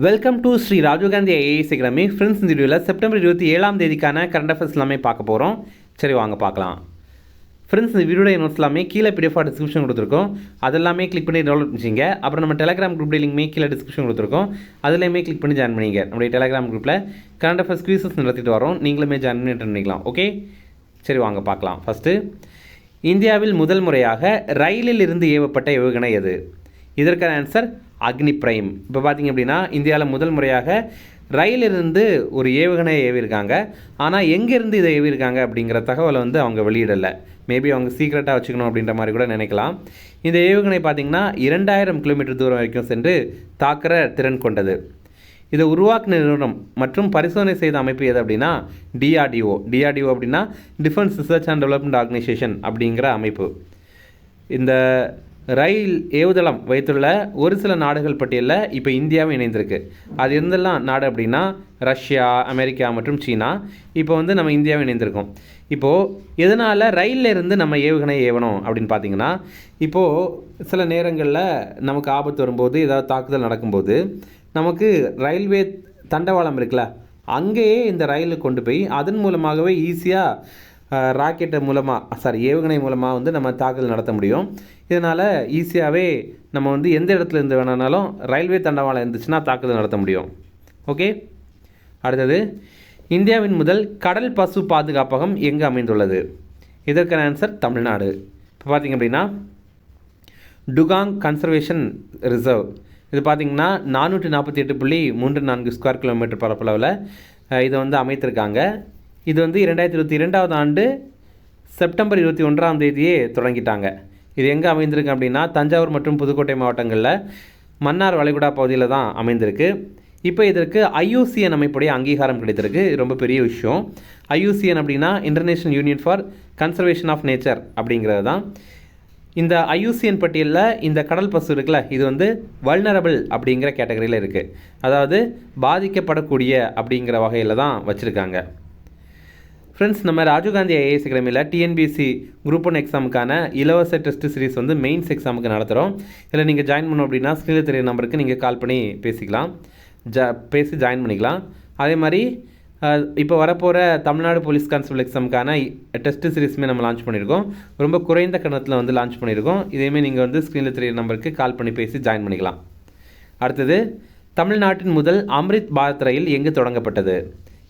Welcome to Sri Rajiv Gandhi IAS academy. Friends, இந்த வீடியோவில் September 27 தேதிக்கான current affairs எல்லாமே பார்க்க போகிறோம். சரி, வாங்க பார்க்கலாம். ஃப்ரெண்ட்ஸ், இந்த வீடியோட நோட்ஸ் எல்லாமே கீழே பிடிஎஃப் டிஸ்கிரிப்ஷன் கொடுத்துருக்கோம். அதெல்லாமே கிளிக் பண்ணி டவுன்லோட் பண்ணிச்சிங்க. அப்புறம் நம்ம டெலிகிராம் குரூப் லிங்க்மே கீழே டிஸ்கிரிப்ஷன் கொடுத்துருக்கோம். அதுலேயுமே கிளிக் பண்ணி ஜாயின் பண்ணிங்க. நம்மளுடைய டெலிகிராம் குரூப்பில் கரண்ட் அஃபேர்ஸ் குவிசஸ் நடத்திட்டு வரோம். நீங்களுமே ஜாயின் பண்ணிக்கலாம். ஓகே, சரி வாங்க பார்க்கலாம். ஃபஸ்ட்டு, இந்தியாவில் முதல் முறையாக ரயிலில் இருந்து ஏவப்பட்ட ஏவுகணை எது? இதற்கான ஆன்சர் அக்னி பிரைம். இப்போ பார்த்திங்க அப்படின்னா இந்தியாவில் முதல் முறையாக ரயிலிருந்து ஒரு ஏவுகணையை ஏவிருக்காங்க. ஆனால் எங்கேருந்து இதை ஏவிருக்காங்க அப்படிங்கிற தகவலை வந்து அவங்க வெளியிடலை. மேபி அவங்க சீக்ரெட்டாக வச்சுக்கணும் அப்படின்ற மாதிரி கூட நினைக்கலாம். இந்த ஏவுகணை பார்த்திங்கன்னா 2000 கிலோமீட்டர் தூரம் வரைக்கும் சென்று தாக்குற திறன் கொண்டது. இதை உருவாக்குன நிறுவனம் மற்றும் பரிசோதனை செய்த அமைப்பு எது அப்படின்னா டிஆர்டிஓ. டிஆர்டிஓ அப்படின்னா defence research and development organisation அப்படிங்கிற அமைப்பு. இந்த ரயில் ஏவுதளம் வைத்துள்ள ஒரு சில நாடுகள் பட்டியலில் இப்போ இந்தியாவும் இணைந்திருக்கு. அது இருந்தெல்லாம் நாடு அப்படின்னா ரஷ்யா, அமெரிக்கா மற்றும் சீனா. இப்போ வந்து நம்ம இந்தியாவும் இணைந்திருக்கோம். இப்போது எதனால் ரயிலில் இருந்து நம்ம ஏவுகணை ஏவணும் அப்படின்னு பார்த்தீங்கன்னா, இப்போது சில நேரங்களில் நமக்கு ஆபத்து வரும்போது, ஏதாவது தாக்குதல் நடக்கும்போது நமக்கு ரயில்வே தண்டவாளம் இருக்குல்ல, அங்கேயே இந்த ரயிலுக்கு கொண்டு போய் அதன் மூலமாகவே ஈஸியாக ராக்கெட்டு மூலமாக ஏவுகணை மூலமாக வந்து நம்ம தாக்குதல் நடத்த முடியும். இதனால் ஈஸியாகவே நம்ம வந்து எந்த இடத்துல இருந்து வேணாலும் ரயில்வே தண்டவாளம் இருந்துச்சுன்னா தாக்குதல் நடத்த முடியும். ஓகே, அடுத்தது, இந்தியாவின் முதல் கடல் பசு பாதுகாப்பகம் எங்கே அமைந்துள்ளது? இதற்கான ஆன்சர் தமிழ்நாடு. இப்போ பார்த்திங்க அப்படின்னா டுகாங் கன்சர்வேஷன் ரிசர்வ். இது பார்த்திங்கன்னா 448.34 ஸ்கொயர் கிலோமீட்டர் பரப்பளவில் இதை வந்து அமைத்திருக்காங்க. இது வந்து 2022 ஆண்டு செப்டம்பர் 21 தேதியே தொடங்கிட்டாங்க. இது எங்கே அமைந்திருக்கு அப்படின்னா தஞ்சாவூர் மற்றும் புதுக்கோட்டை மாவட்டங்களில் மன்னார் வளைகுடா பகுதியில் தான் அமைந்திருக்கு. இப்போ இதற்கு IUCN அமைப்புடைய அங்கீகாரம் கிடைத்திருக்கு. ரொம்ப பெரிய விஷயம். IUCN அப்படின்னா international union for conservation of nature அப்படிங்கிறது தான். இந்த IUCN பட்டியலில் இந்த கடல் பசு இருக்குல்ல, இது வந்து வல்னரபிள் அப்படிங்கிற கேட்டகரியில் இருக்குது. அதாவது பாதிக்கப்படக்கூடிய அப்படிங்கிற வகையில் தான் வச்சுருக்காங்க. ஃப்ரெண்ட்ஸ், நம்ம ராஜீவ்காந்தி ஐஏஎஸ் அகாடமியில் டிஎன்பிஎஸ்சி குரூப் 1 எக்ஸாமுக்கான இலவச டெஸ்ட் சீரிஸ் வந்து மெயின்ஸ் எக்ஸாமுக்கு நடத்துகிறோம். இதில் நீங்கள் ஜாயின் பண்ணோம் அப்படின்னா ஸ்க்ரீனில் தெரிய நம்பருக்கு நீங்கள் கால் பண்ணி பேசிக்கலாம், பேசி ஜாயின் பண்ணிக்கலாம். அதே மாதிரி இப்போ வரப்போகிற தமிழ்நாடு போலீஸ் கான்ஸ்டபிள் எக்ஸாமுக்கான டெஸ்ட் சீரிஸுமே நம்ம லான்ச் பண்ணியிருக்கோம். ரொம்ப குறைந்த கட்டணத்தில் வந்து லான்ச் பண்ணியிருக்கோம். இதேமாதிரி நீங்கள் வந்து ஸ்க்ரீனில் தெரிய நம்பருக்கு கால் பண்ணி பேசி ஜாயின் பண்ணிக்கலாம். அடுத்தது, தமிழ்நாட்டின் முதல் அம்ரித் பாரத் ரயில் எங்கு தொடங்கப்பட்டது?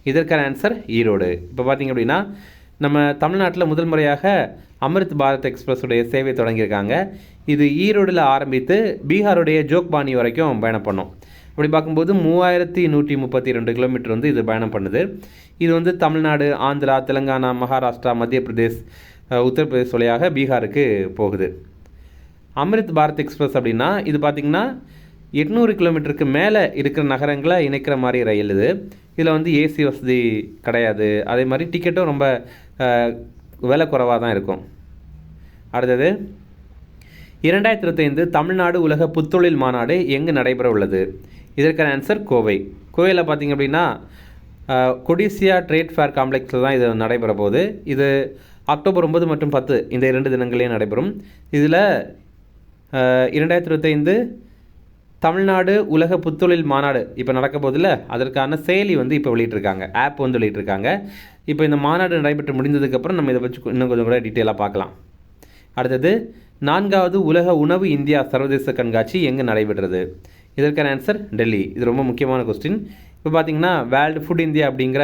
இதற்கான ஆன்சர் ஈரோடு. இப்போ பார்த்திங்க அப்படின்னா நம்ம தமிழ்நாட்டில் முதல் முறையாக அம்ரித் பாரத் எக்ஸ்பிரஸுடைய சேவை தொடங்கியிருக்காங்க. இது ஈரோடில் ஆரம்பித்து பீகாருடைய ஜோக்பானி வரைக்கும் பயணம் பண்ணோம். அப்படி பார்க்கும்போது 3132 கிலோமீட்டர் வந்து இது பயணம் பண்ணுது. இது வந்து தமிழ்நாடு, ஆந்திரா, தெலுங்கானா, மகாராஷ்டிரா, மத்திய பிரதேஷ், உத்தரப்பிரதேஷ் வழியாக பீகாருக்கு போகுது. அம்ரித் பாரத் எக்ஸ்பிரஸ் அப்படின்னா இது பார்த்திங்கன்னா 800 கிலோமீட்டருக்கு மேலே இருக்கிற நகரங்களை இணைக்கிற மாதிரி ரயில் இது. இதில் வந்து ஏசி வசதி கிடையாது. அதே மாதிரி டிக்கெட்டும் ரொம்ப விலை குறைவாக தான் இருக்கும். அடுத்தது, 2025 தமிழ்நாடு உலக புத்தொழில் மாநாடு எங்கு நடைபெற உள்ளது? இதற்கான ஆன்சர் கோவை. கோவையில் பார்த்திங்க அப்படின்னா கொடிசியா ட்ரேட் ஃபேர் காம்ப்ளெக்ஸில் தான் இது நடைபெற போகுது. இது அக்டோபர் 9 மற்றும் 10 இந்த 2 தினங்களையும் நடைபெறும். இதில் 2025 தமிழ்நாடு உலக புத்தொழில் மாநாடு இப்போ நடக்க போதில் அதற்கான செயலி வந்து இப்போ வெளியிட்டிருக்காங்க, ஆப் வந்து வெளியிட்டிருக்காங்க. இப்போ இந்த மாநாடு நடைபெற்று முடிந்ததுக்கப்புறம் நம்ம இதை வச்சு இன்னும் கொஞ்சம் கூட டீட்டெயிலாக பார்க்கலாம். அடுத்தது, 4வது உலக உணவு இந்தியா சர்வதேச கண்காட்சி எங்கே நடைபெற்றது? இதற்கான ஆன்சர் டெல்லி. இது ரொம்ப முக்கியமான கொஸ்டின். இப்போ பார்த்திங்கன்னா வேர்ல்டு ஃபுட் இந்தியா அப்படிங்கிற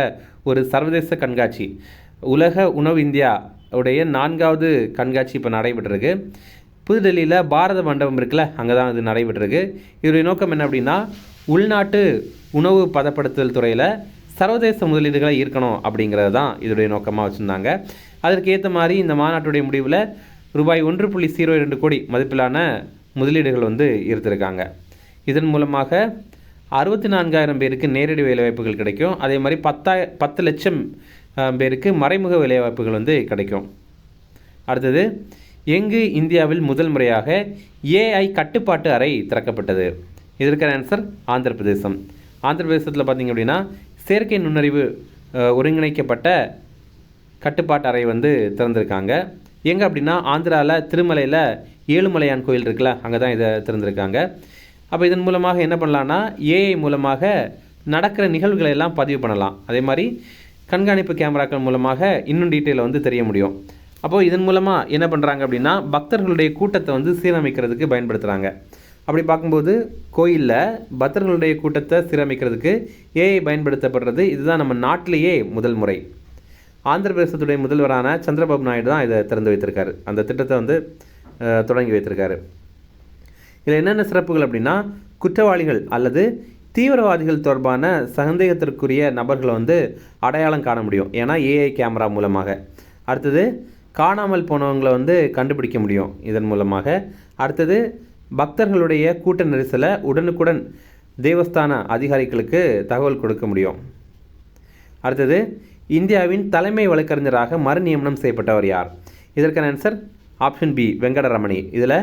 ஒரு சர்வதேச கண்காட்சி, உலக உணவு இந்தியா உடைய 4வது கண்காட்சி இப்போ நடைபெற்றிருக்கு. புதுடெல்லியில் பாரத மண்டபம் இருக்குல்ல, அங்கே தான் இது நடைபெற்றிருக்கு. இதனுடைய நோக்கம் என்ன அப்படின்னா உள்நாட்டு உணவு பதப்படுத்தல் துறையில் சர்வதேச முதலீடுகளை ஈர்க்கணும் அப்படிங்கிறது தான் இதனுடைய நோக்கமாக வச்சுருந்தாங்க. அதற்கு ஏற்ற மாதிரி இந்த மாநாட்டுடைய முடிவில் ரூபாய் 1.02 கோடி மதிப்பிலான முதலீடுகள் வந்து ஈர்த்திருக்காங்க. இதன் மூலமாக 64,000 பேருக்கு நேரடி வேலைவாய்ப்புகள் கிடைக்கும். அதே மாதிரி 10 லட்சம் பேருக்கு மறைமுக வேலைவாய்ப்புகள் வந்து கிடைக்கும். அடுத்தது, எங்கு இந்தியாவில் முதல் முறையாக AI கட்டுப்பாட்டு அறை திறக்கப்பட்டது? இதற்கான ஆன்சர் ஆந்திர பிரதேசம். ஆந்திர பிரதேசத்தில் பார்த்திங்க அப்படின்னா செயற்கை நுண்ணறிவு ஒருங்கிணைக்கப்பட்ட கட்டுப்பாட்டு அறை வந்து திறந்திருக்காங்க. எங்கே அப்படின்னா ஆந்திராவில் திருமலையில் ஏழுமலையான் கோயில் இருக்குல்ல, அங்கே தான் இதை திறந்திருக்காங்க. அப்போ இதன் மூலமாக என்ன பண்ணலான்னா ஏஐ மூலமாக நடக்கிற நிகழ்வுகளை எல்லாம் பதிவு பண்ணலாம். அதே மாதிரி கண்காணிப்பு கேமராக்கள் மூலமாக இன்னும் டீட்டெயிலில் வந்து தெரிய முடியும். அப்போது இதன் மூலமாக என்ன பண்ணுறாங்க அப்படின்னா பக்தர்களுடைய கூட்டத்தை வந்து சீரமைக்கிறதுக்கு பயன்படுத்துகிறாங்க. அப்படி பார்க்கும்போது கோயிலில் பக்தர்களுடைய கூட்டத்தை சீரமைக்கிறதுக்கு ஏஐ பயன்படுத்தப்படுறது இதுதான் நம்ம நாட்டிலேயே முதல் முறை. ஆந்திர பிரதேசத்துடைய முதல்வரான சந்திரபாபு நாயுடு தான் இதை திறந்து வைத்திருக்காரு. அந்த திட்டத்தை வந்து தொடங்கி வைத்திருக்காரு. இதில் என்னென்ன சிறப்புகள் அப்படின்னா குற்றவாளிகள் அல்லது தீவிரவாதிகள் தொடர்பான சந்தேகத்திற்குரிய நபர்களை வந்து அடையாளம் காண முடியும், ஏன்னா ஏஐ கேமரா மூலமாக. அடுத்தது காணாமல் போனவங்களை வந்து கண்டுபிடிக்க முடியும் இதன் மூலமாக. அடுத்தது பக்தர்களுடைய கூட்ட நெரிசலை உடனுக்குடன் தேவஸ்தான அதிகாரிகளுக்கு தகவல் கொடுக்க முடியும். அடுத்தது இந்தியாவின் தலைமை வழக்கறிஞராக மறுநியமனம் செய்யப்பட்டவர் யார்? இதற்கான ஆன்சர் ஆப்ஷன் பி வெங்கடரமணி. இதில்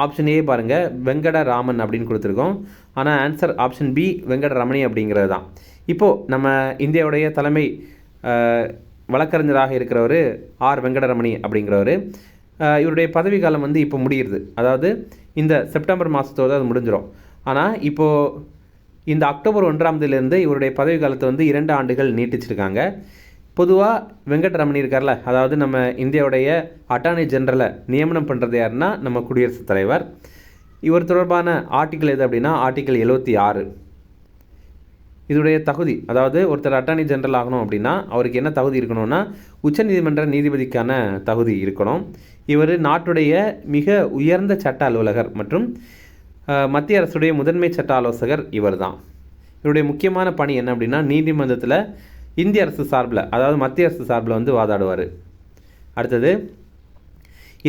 ஆப்ஷன் ஏ பாருங்கள் வெங்கடராமன் அப்படின்னு கொடுத்துருக்கோம், ஆனால் ஆன்சர் ஆப்ஷன் பி வெங்கடரமணி அப்படிங்கிறது தான். இப்போது நம்ம இந்தியாவுடைய தலைமை வழக்கறிஞராக இருக்கிறவர் ஆர் வெங்கடரமணி அப்படிங்கிறவர். இவருடைய பதவி காலம் வந்து இப்போ முடிகிறது, அதாவது இந்த செப்டம்பர் மாதத்தோடு அது முடிஞ்சிடும். ஆனால் இப்போது இந்த அக்டோபர் 1ஆம் தேதியிலேருந்து இவருடைய பதவி காலத்தை வந்து 2 ஆண்டுகள் நீட்டிச்சிருக்காங்க. பொதுவாக வெங்கடரமணி இருக்கார்ல, அதாவது நம்ம இந்தியாவுடைய அட்டார்னி ஜெனரலை நியமனம் பண்ணுறது யாருன்னா நம்ம குடியரசுத் தலைவர். இவர் தொடர்பான ஆர்டிக்கிள் எது அப்படின்னா ஆர்டிக்கிள் 76. இதோடைய தகுதி, அதாவது ஒருத்தர் அட்டார்னி ஜெனரல் ஆகணும் அப்படின்னா அவருக்கு என்ன தகுதி இருக்கணும்னா உச்சநீதிமன்ற நீதிபதிக்கான தகுதி இருக்கணும். இவர் நாட்டுடைய மிக உயர்ந்த சட்ட அலுவலகர் மற்றும் மத்திய அரசுடைய முதன்மை சட்ட ஆலோசகர் இவர் தான். இவருடைய முக்கியமான பணி என்ன அப்படின்னா நீதிமன்றத்தில் இந்திய அரசு சார்பில், அதாவது மத்திய அரசு சார்பில் வந்து வாதாடுவார். அடுத்தது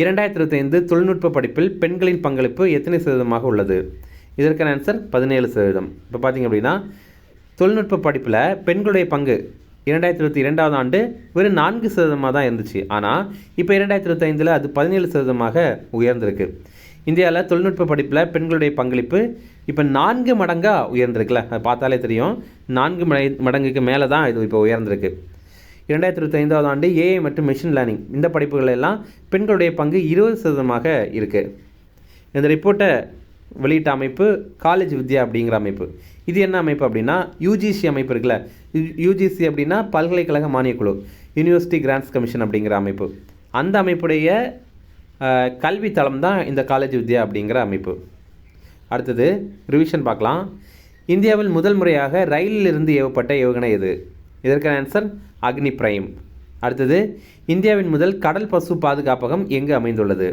2025 தொழில்நுட்ப படிப்பில் பெண்களின் பங்களிப்பு எத்தனை சதவீதமாக உள்ளது? இதற்கான ஆன்சர் 17%. இப்போ பார்த்திங்க அப்படின்னா தொழில்நுட்ப படிப்பில் பெண்களுடைய பங்கு 2022ஆம் ஆண்டு வெறும் 4% தான் இருந்துச்சு. ஆனால் இப்போ 2025 அது 17% உயர்ந்திருக்கு. இந்தியாவில் தொழில்நுட்ப படிப்பில் பெண்களுடைய பங்களிப்பு இப்போ 4 மடங்காக உயர்ந்திருக்குல்ல, அது பார்த்தாலே தெரியும். 4 மடங்குக்கு மேலே தான் இது இப்போ உயர்ந்திருக்கு. 2025ஆம் ஆண்டு ஏஐ மற்றும் மெஷின் லேர்னிங் இந்த படிப்புகள் எல்லாம் பெண்களுடைய பங்கு 20% இருக்குது. இந்த ரிப்போர்ட்டை வெளியிட்ட அமைப்பு காலேஜ் வித்யா அப்படிங்கிற அமைப்பு. இது என்ன அமைப்பு அப்படின்னா யூஜிசி அமைப்பு இருக்குல்ல, யூஜிசி அப்படின்னா பல்கலைக்கழக மானியக்குழு, யூனிவர்சிட்டி கிராண்ட்ஸ் கமிஷன் அப்படிங்கிற அமைப்பு. அந்த அமைப்புடைய கல்வி தளம் தான் இந்த காலேஜ் வித்யா அப்படிங்கிற அமைப்பு. அடுத்தது ரிவிஷன் பார்க்கலாம். இந்தியாவில் முதல் முறையாக ரயிலில் இருந்து ஏவப்பட்ட ஏவுகணை எது? இதற்கான ஆன்சர் அக்னி பிரைம். அடுத்தது இந்தியாவின் முதல் கடல் பசு பாதுகாப்பகம் எங்கு அமைந்துள்ளது?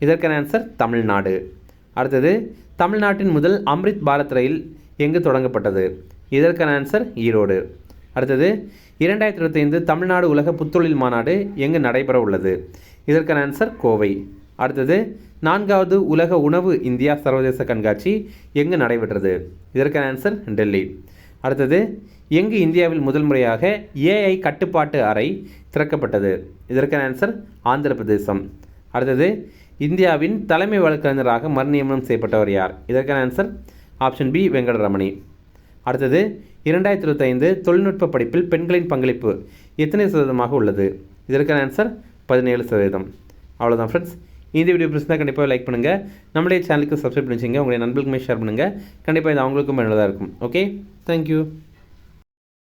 இதற்கான ஆன்சர் தமிழ்நாடு. அடுத்தது தமிழ்நாட்டின் முதல் அம்ரித் பாரத் ரயில் எங்கு தொடங்கப்பட்டது? இதற்கான ஆன்சர் ஈரோடு. அடுத்தது 2025 தமிழ்நாடு உலக புத்தொழில் மாநாடு எங்கு நடைபெற உள்ளது? இதற்கான ஆன்சர் கோவை. அடுத்தது 4வது உலக உணவு இந்தியா சர்வதேச கண்காட்சி எங்கு நடைபெற்றது? இதற்கான ஆன்சர் டெல்லி. அடுத்தது எங்கு இந்தியாவில் முதல் முறையாக ஏஐ கட்டுப்பாட்டு அறை திறக்கப்பட்டது? இதற்கான ஆன்சர் ஆந்திர பிரதேசம். அடுத்தது இந்தியாவின் தலைமை வழக்கறிஞராக மறுநியமனம் செய்யப்பட்டவர் யார்? இதற்கான ஆன்சர் ஆப்ஷன் பி வெங்கடரமணி. அடுத்தது 2025 தொழில்நுட்ப படிப்பில் பெண்களின் பங்களிப்பு எத்தனை சதவீதமாக உள்ளது? இதற்கான ஆன்சர் 17%. அவ்வளோதான் ஃப்ரெண்ட்ஸ். இந்த வீடியோ பிடிச்சிருந்தா கண்டிப்பாக லைக் பண்ணுங்கள், நம்மளுடைய சேனலுக்கு சப்ஸ்கிரைப் பண்ணி வச்சுங்க, உங்களுடைய நண்பர்களுக்குமே ஷேர் பண்ணுங்கள். கண்டிப்பாக இது அவங்களுக்கும் பயனுள்ளதாக இருக்கும். Okay, thank you.